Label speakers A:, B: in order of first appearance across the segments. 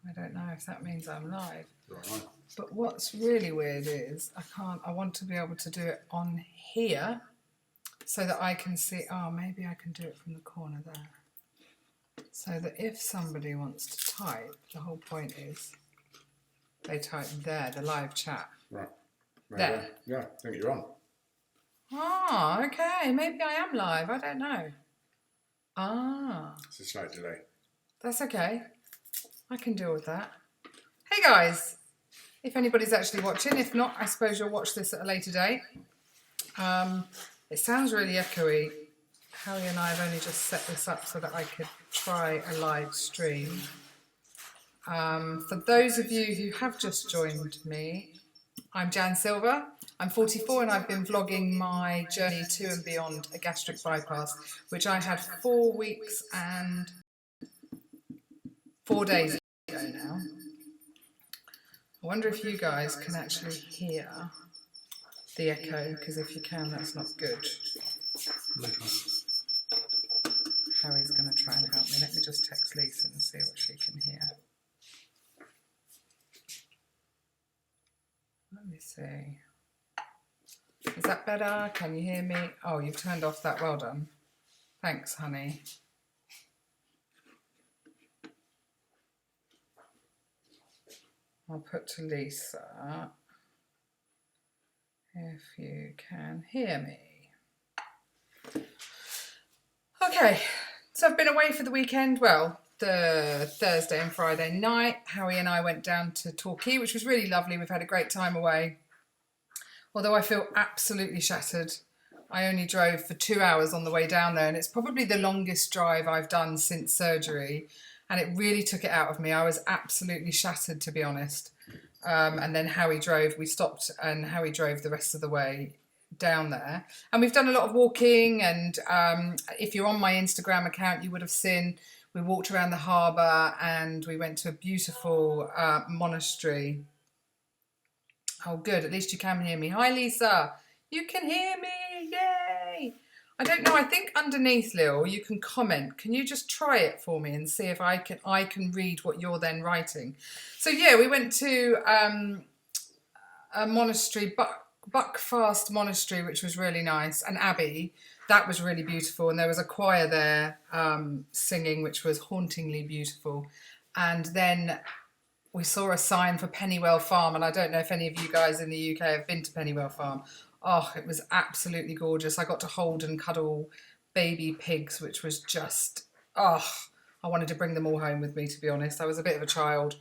A: I don't know if that means I'm live.
B: Right.
A: But what's really weird is I want to be able to do it on here so that I can see, maybe I can do it from the corner there. So that if somebody wants to type, the whole point is they type there, the live chat.
B: Right.
A: There.
B: Yeah, I think you're on.
A: Ah, okay. Maybe I am live. I don't know.
B: It's a slight delay.
A: That's okay. I can deal with that. Hey guys, if anybody's actually watching, if not, I suppose you'll watch this at a later date. It sounds really echoey. Harry and I have only just set this up so that I could try a live stream. For those of you who have just joined me, I'm Jan Silver. I'm 44 and I've been vlogging my journey to and beyond a gastric bypass, which I had 4 weeks and 4 days ago now. I wonder if you guys can actually hear the echo, because if you can, that's not good. Harry's going to try and help me. Let me just text Lisa and see what she can hear. Let me see. Is that better? Can you hear me? Oh, you've turned off that. Well done. Thanks, honey. I'll put to Lisa, if you can hear me. Okay, so I've been away for the weekend. Well, the Thursday and Friday night, Harry and I went down to Torquay, which was really lovely. We've had a great time away. Although I feel absolutely shattered. I only drove for 2 hours on the way down there, and it's probably the longest drive I've done since surgery. And it really took it out of me. I was absolutely shattered, to be honest. And then Harry drove. We stopped and Harry drove the rest of the way down there. And we've done a lot of walking. And if you're on my Instagram account, you would have seen we walked around the harbour and we went to a beautiful monastery. Oh, good. At least you can hear me. Hi, Lisa. You can hear me. Yay. I don't know. I think underneath, Lil, you can comment. Can you just try it for me and see if I can read what you're then writing? So, yeah, we went to a monastery, Buckfast Monastery, which was really nice, an abbey. That was really beautiful. And there was a choir there singing, which was hauntingly beautiful. And then we saw a sign for Pennywell Farm, and I don't know if any of you guys in the UK have been to Pennywell Farm. Oh, it was absolutely gorgeous. I got to hold and cuddle baby pigs, which was just, I wanted to bring them all home with me, to be honest. I was a bit of a child,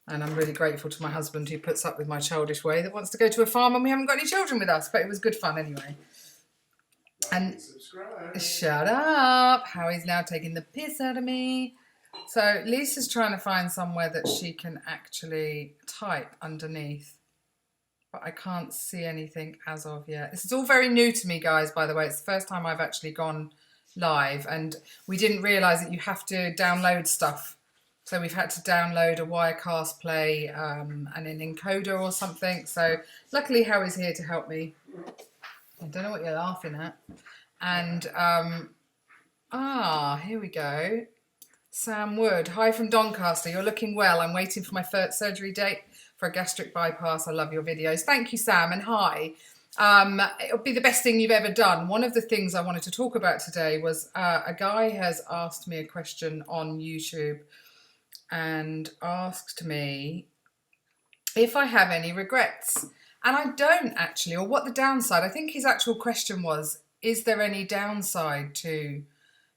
A: and I'm really grateful to my husband who puts up with my childish way that wants to go to a farm and we haven't got any children with us, but it was good fun anyway. And subscribe. Shut up. Howie's now taking the piss out of me. So Lisa's trying to find somewhere that she can actually type underneath, but I can't see anything as of yet. This is all very new to me, guys, by the way. It's the first time I've actually gone live, and we didn't realise that you have to download stuff. So we've had to download a Wirecast Play and an encoder or something. So luckily Harry's here to help me. I don't know what you're laughing at. And, here we go. Sam Wood, hi from Doncaster. You're looking well. I'm waiting for my first surgery date for a gastric bypass. I love your videos. Thank you, Sam, and hi. It'll be the best thing you've ever done. One of the things I wanted to talk about today was a guy has asked me a question on YouTube and asked me if I have any regrets. And I don't actually, or what the downside. I think his actual question was, is there any downside to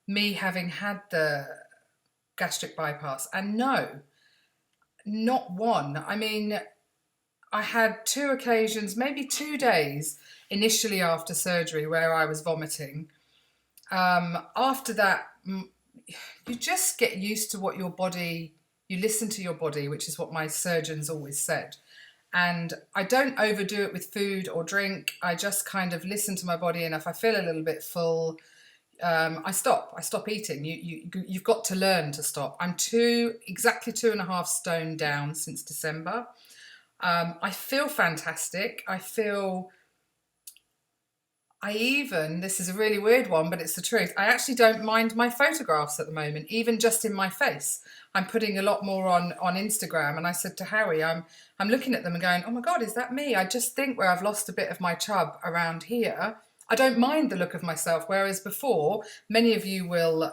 A: me having had the gastric bypass? And no, not one. I mean, I had 2 occasions, maybe 2 days initially after surgery where I was vomiting. After that, you just get used to what your body, you listen to your body, which is what my surgeons always said. And I don't overdo it with food or drink. I just kind of listen to my body, and if I feel a little bit full, I stop eating. You've got to learn to stop. I'm exactly 2.5 stone down since December. I feel fantastic. I feel this is a really weird one, but it's the truth. I actually don't mind my photographs at the moment, even just in my face. I'm putting a lot more on Instagram, and I said to Harry, I'm looking at them and going, oh my God, is that me? I just think where I've lost a bit of my chub around here, I don't mind the look of myself. Whereas before, many of you will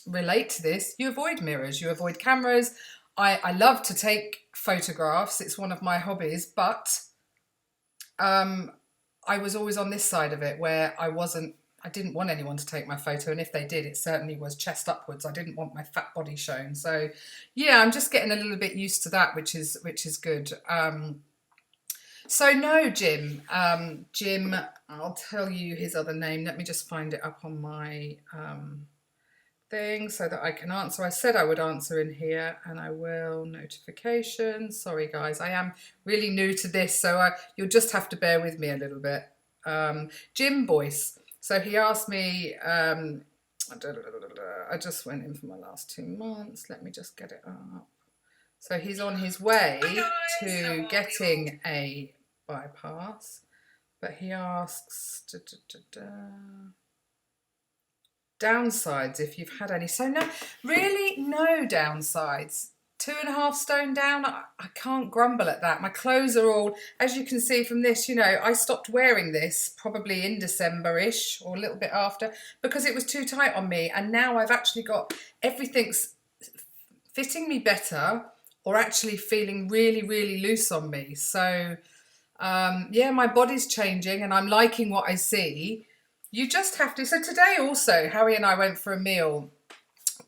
A: relate to this. You avoid mirrors, you avoid cameras. I love to take photographs. It's one of my hobbies, but I was always on this side of it where I didn't want anyone to take my photo, and if they did, it certainly was chest upwards. I didn't want my fat body shown. So yeah, I'm just getting a little bit used to that, which is good. So no, Jim. Jim, I'll tell you his other name. Let me just find it up on my thing so that I can answer. I said I would answer in here, and I will. Notifications. Sorry guys, I am really new to this, so you'll just have to bear with me a little bit. Jim Boyce. So he asked me, I just went in for my last 2 months. Let me just get it up. So he's on his way to getting a bypass, but he asks downsides, if you've had any. So no, really no downsides. 2.5 stone down, I can't grumble at that. My clothes are all, as you can see from this, I stopped wearing this probably in December-ish or a little bit after because it was too tight on me, and now I've actually got everything's fitting me better or actually feeling really, really loose on me. So yeah, my body's changing and I'm liking what I see. You just have to. So today also, Harry and I went for a meal.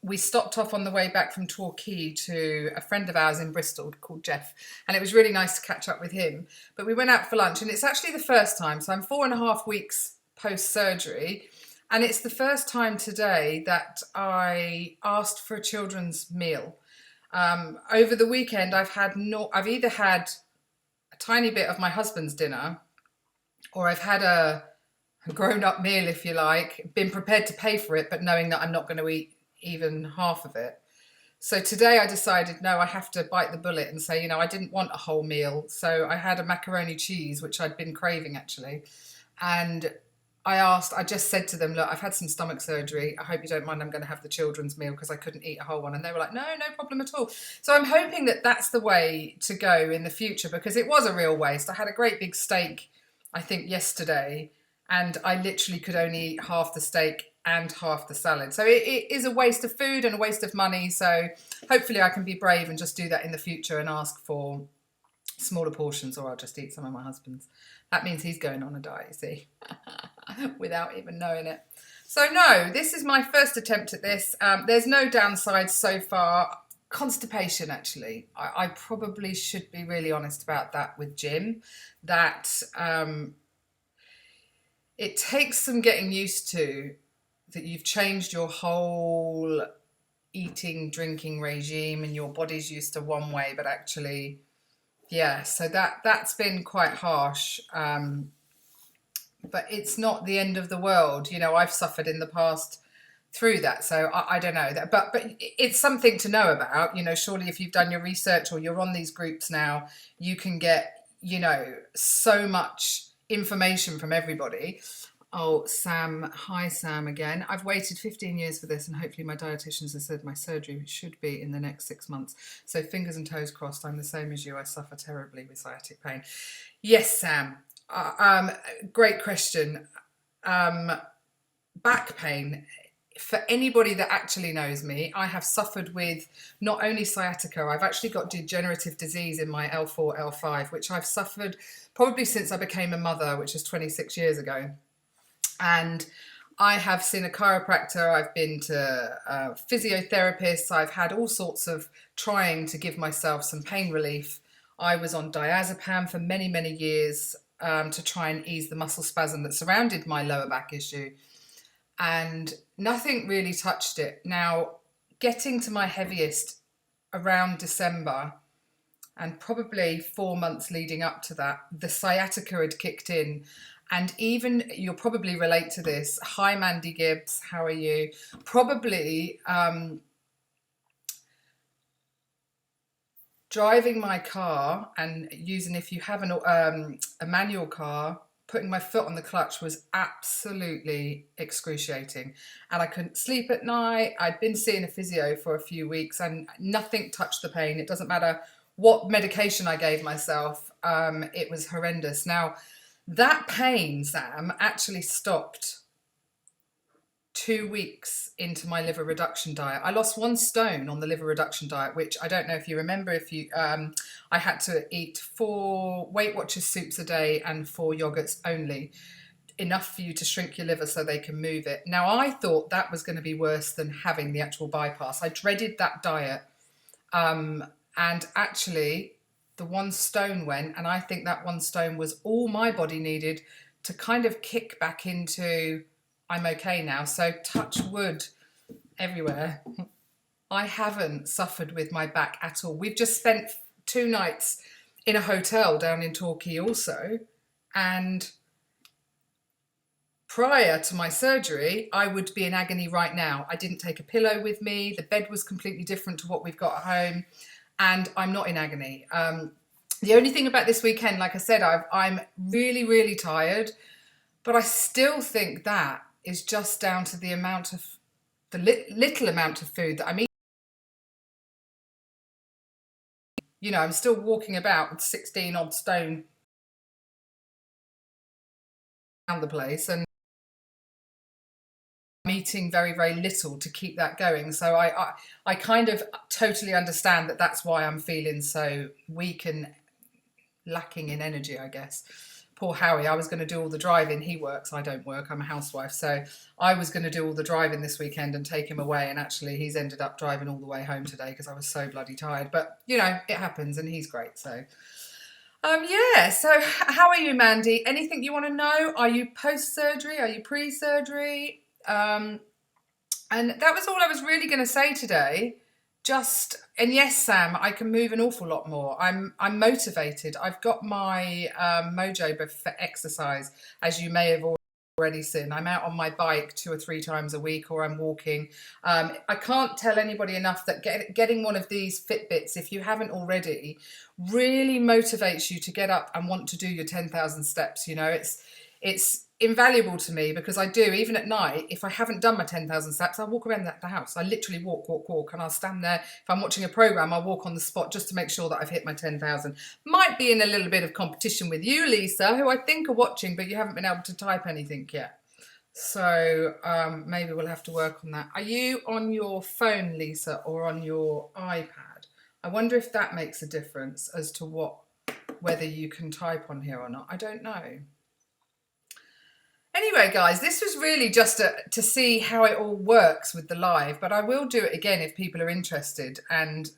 A: We stopped off on the way back from Torquay to a friend of ours in Bristol called Jeff, and it was really nice to catch up with him. But we went out for lunch, and it's actually the first time. So I'm 4.5 weeks post-surgery, and it's the first time today that I asked for a children's meal. Over the weekend, I've either had a tiny bit of my husband's dinner, or I've had a grown-up meal, if you like, been prepared to pay for it, but knowing that I'm not going to eat even half of it. So today I decided, no, I have to bite the bullet and say, I didn't want a whole meal. So I had a macaroni cheese, which I'd been craving actually. And I just said to them, look, I've had some stomach surgery. I hope you don't mind, I'm going to have the children's meal because I couldn't eat a whole one. And they were like, no problem at all. So I'm hoping that that's the way to go in the future, because it was a real waste. I had a great big steak, I think yesterday, and I literally could only eat half the steak and half the salad. So it is a waste of food and a waste of money. So hopefully I can be brave and just do that in the future and ask for smaller portions, or I'll just eat some of my husband's. That means he's going on a diet, you see, without even knowing it. So no, this is my first attempt at this. There's no downsides so far. Constipation, actually. I probably should be really honest about that with Jim, that it takes some getting used to, that you've changed your whole eating, drinking regime and your body's used to one way, but actually, yeah, so that's been quite harsh. But it's not the end of the world. I've suffered in the past through that, so I don't know that, but it's something to know about. Surely if you've done your research or you're on these groups now, you can get, so much information from everybody. Oh, Sam. Hi, Sam, again. I've waited 15 years for this, and hopefully my dietitians have said my surgery should be in the next 6 months. So fingers and toes crossed. I'm the same as you. I suffer terribly with sciatic pain. Yes, Sam. Great question. Back pain. For anybody that actually knows me, I have suffered with not only sciatica, I've actually got degenerative disease in my L4, L5, which I've suffered probably since I became a mother, which is 26 years ago. And I have seen a chiropractor, I've been to physiotherapists, I've had all sorts of trying to give myself some pain relief. I was on diazepam for many, many years to try and ease the muscle spasm that surrounded my lower back issue. And nothing really touched it. Now, getting to my heaviest around December, and probably 4 months leading up to that, the sciatica had kicked in. And even, you'll probably relate to this. Hi, Mandy Gibbs, how are you? Probably driving my car and using, if you have a manual car, putting my foot on the clutch was absolutely excruciating, and I couldn't sleep at night. I'd been seeing a physio for a few weeks and nothing touched the pain. It doesn't matter what medication I gave myself. It was horrendous. Now, that pain, Sam, actually stopped 2 weeks into my liver reduction diet. I lost 1 stone on the liver reduction diet, which I don't know if you remember. I had to eat 4 Weight Watchers soups a day and 4 yogurts only, enough for you to shrink your liver so they can move it. Now, I thought that was going to be worse than having the actual bypass. I dreaded that diet. And actually, the 1 stone went, and I think that 1 stone was all my body needed to kind of kick back into, I'm okay now. So touch wood everywhere. I haven't suffered with my back at all. We've just spent 2 nights in a hotel down in Torquay also. And prior to my surgery, I would be in agony right now. I didn't take a pillow with me. The bed was completely different to what we've got at home. And I'm not in agony. The only thing about this weekend, like I said, I'm really, really tired. But I still think that is just down to the amount of, little amount of food that I'm eating. You know, I'm still walking about with 16 odd stone around the place, and I'm eating very, very little to keep that going. So I kind of totally understand that that's why I'm feeling so weak and lacking in energy, I guess. Poor Howie, I was going to do all the driving. He works, I don't work, I'm a housewife. So I was going to do all the driving this weekend and take him away. And actually he's ended up driving all the way home today because I was so bloody tired. But, you know, it happens, and he's great. So, yeah. So how are you, Mandy? Anything you want to know? Are you post-surgery? Are you pre-surgery? And that was all I was really going to say today. And yes, Sam, I can move an awful lot more. I'm motivated. I've got my mojo for exercise, as you may have already seen. I'm out on my bike 2 or 3 times a week, or I'm walking. I can't tell anybody enough that getting one of these Fitbits, if you haven't already, really motivates you to get up and want to do your 10,000 steps. You know, it's invaluable to me, because I do, even at night, if I haven't done my 10,000 steps, I'll walk around the house. I literally walk, and I'll stand there. If I'm watching a program, I'll walk on the spot just to make sure that I've hit my 10,000. Might be in a little bit of competition with you, Lisa, who I think are watching, but you haven't been able to type anything yet. So maybe we'll have to work on that. Are you on your phone, Lisa, or on your iPad? I wonder if that makes a difference as to whether you can type on here or not. I don't know. Anyway, guys, this was really just to see how it all works with the live, but I will do it again if people are interested, and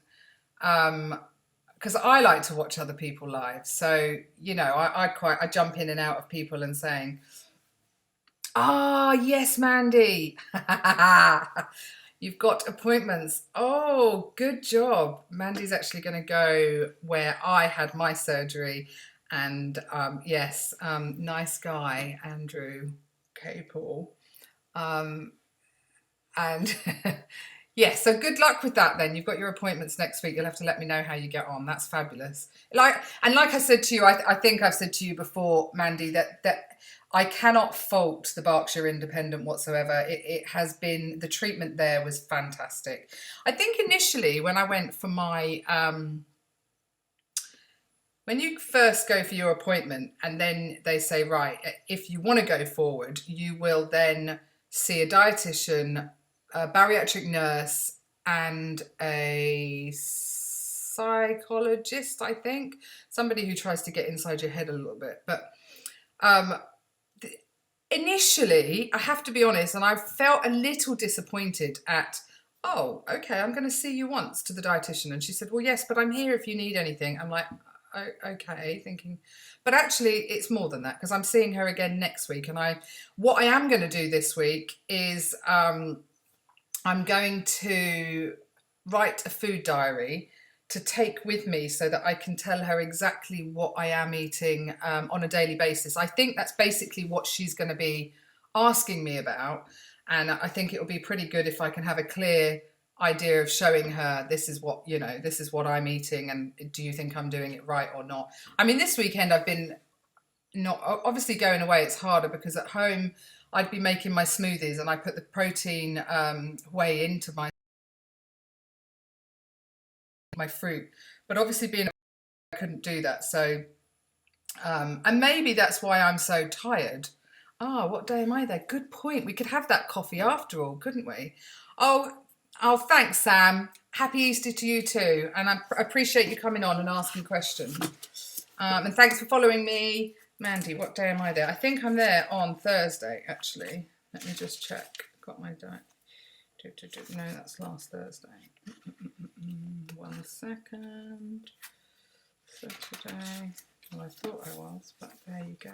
A: because I like to watch other people live. So, you know, I jump in and out of people and saying, yes, Mandy, you've got appointments. Oh, good job. Mandy's actually going to go where I had my surgery. And yes, nice guy, Andrew Capel. And yeah, so good luck with that then. You've got your appointments next week. You'll have to let me know how you get on. That's fabulous. Like I said to you, I think I've said to you before, Mandy, that I cannot fault the Berkshire Independent whatsoever. It has been, the treatment there was fantastic. I think initially when I went for my... when you first go for your appointment, and then they say, right, if you want to go forward, you will then see a dietitian, a bariatric nurse, and a psychologist, I think. Somebody who tries to get inside your head a little bit. But initially, I have to be honest, and I felt a little disappointed at, oh, okay, I'm going to see you once, to the dietitian. And she said, well, yes, but I'm here if you need anything. I'm like... okay, thinking, but actually it's more than that, because I'm seeing her again next week. And what I am going to do this week is I'm going to write a food diary to take with me so that I can tell her exactly what I am eating on a daily basis. I think that's basically what she's going to be asking me about, and I think it will be pretty good if I can have a clear idea of showing her, this is what, you know, this is what I'm eating, and do you think I'm doing it right or not? I mean, this weekend I've been not, obviously going away it's harder because at home I'd be making my smoothies and I put the protein whey into my fruit, but obviously being I couldn't do that. So and maybe that's why I'm so tired. Ah, what day am I there? Good point. We could have that coffee after all, couldn't we? Oh, oh, thanks, Sam. Happy Easter to you too. And I appreciate you coming on and asking questions. And thanks for following me. Mandy, what day am I there? I think I'm there on Thursday, actually. Let me just check. Got my diet. No, that's last Thursday. 1 second. Saturday. Well, I thought I was, but there you go.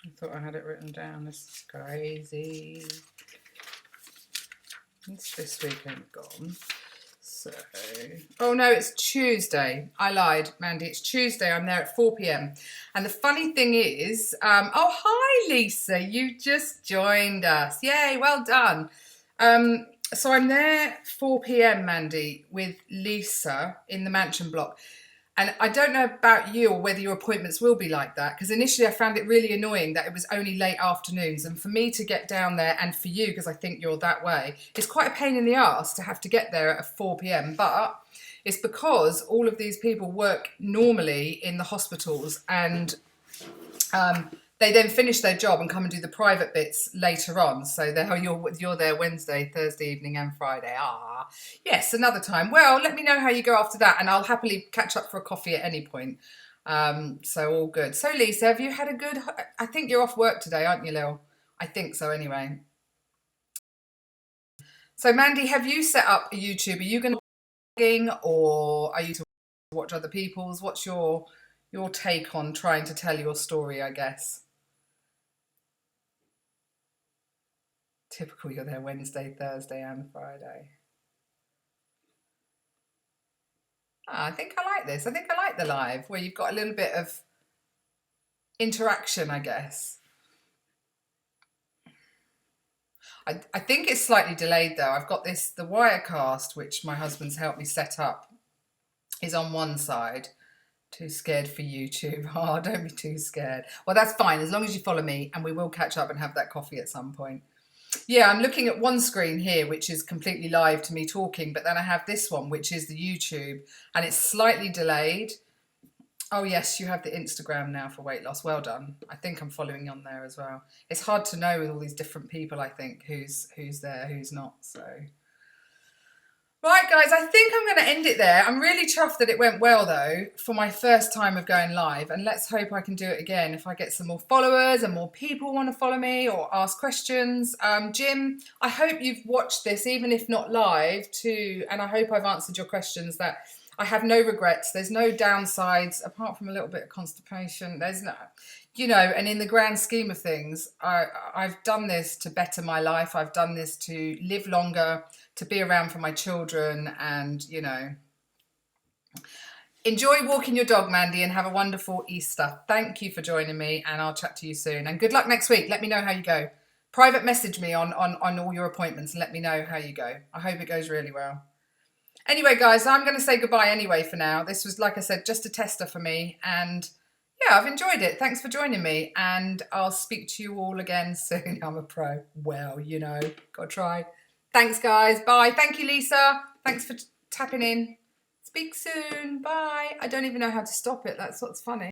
A: I thought I had it written down. This is crazy. It's this weekend gone. So, oh no, it's Tuesday. I lied, Mandy. It's Tuesday. I'm there at 4 p.m. And the funny thing is, oh, hi, Lisa. You just joined us. Yay, well done. So I'm there 4 p.m, Mandy, with Lisa in the mansion block. And I don't know about you or whether your appointments will be like that, because initially I found it really annoying that it was only late afternoons. And for me to get down there, and for you, because I think you're that way, it's quite a pain in the arse to have to get there at 4 p.m. But it's because all of these people work normally in the hospitals and they then finish their job and come and do the private bits later on. So you're there Wednesday, Thursday evening and Friday. Ah, yes, another time. Well, let me know how you go after that and I'll happily catch up for a coffee at any point. So all good. So Lisa, have you had a good, I think you're off work today, aren't you, Lil? I think so anyway. So Mandy, have you set up a YouTube? Are you going to or are you to watch other people's? What's your take on trying to tell your story, I guess? Typical, you're there Wednesday, Thursday and Friday. I think I like this. I think I like the live where you've got a little bit of interaction, I guess. I think it's slightly delayed though. I've got the Wirecast, which my husband's helped me set up, is on one side. Too scared for YouTube. Oh, don't be too scared. Well, that's fine, as long as you follow me and we will catch up and have that coffee at some point. Yeah, I'm looking at one screen here, which is completely live to me talking, but then I have this one, which is the YouTube, and it's slightly delayed. Oh yes, you have the Instagram now for weight loss. Well done. I think I'm following on there as well. It's hard to know with all these different people, I think, who's there, who's not, so. Right, guys, I think I'm going to end it there. I'm really chuffed that it went well, though, for my first time of going live. And let's hope I can do it again if I get some more followers and more people want to follow me or ask questions. Jim, I hope you've watched this, even if not live, too. And I hope I've answered your questions. That I have no regrets. There's no downsides, apart from a little bit of constipation. There's no, and in the grand scheme of things, I've done this to better my life. I've done this to live longer, to be around for my children, and, enjoy walking your dog, Mandy, and have a wonderful Easter. Thank you for joining me, and I'll chat to you soon. And good luck next week. Let me know how you go. Private message me on all your appointments and let me know how you go. I hope it goes really well. Anyway, guys, I'm going to say goodbye anyway for now. This was, like I said, just a tester for me. And yeah, I've enjoyed it. Thanks for joining me. And I'll speak to you all again soon. I'm a pro. Well, got to try. Thanks, guys. Bye. Thank you, Lisa. Thanks for tapping in. Speak soon. Bye. I don't even know how to stop it. That's what's funny.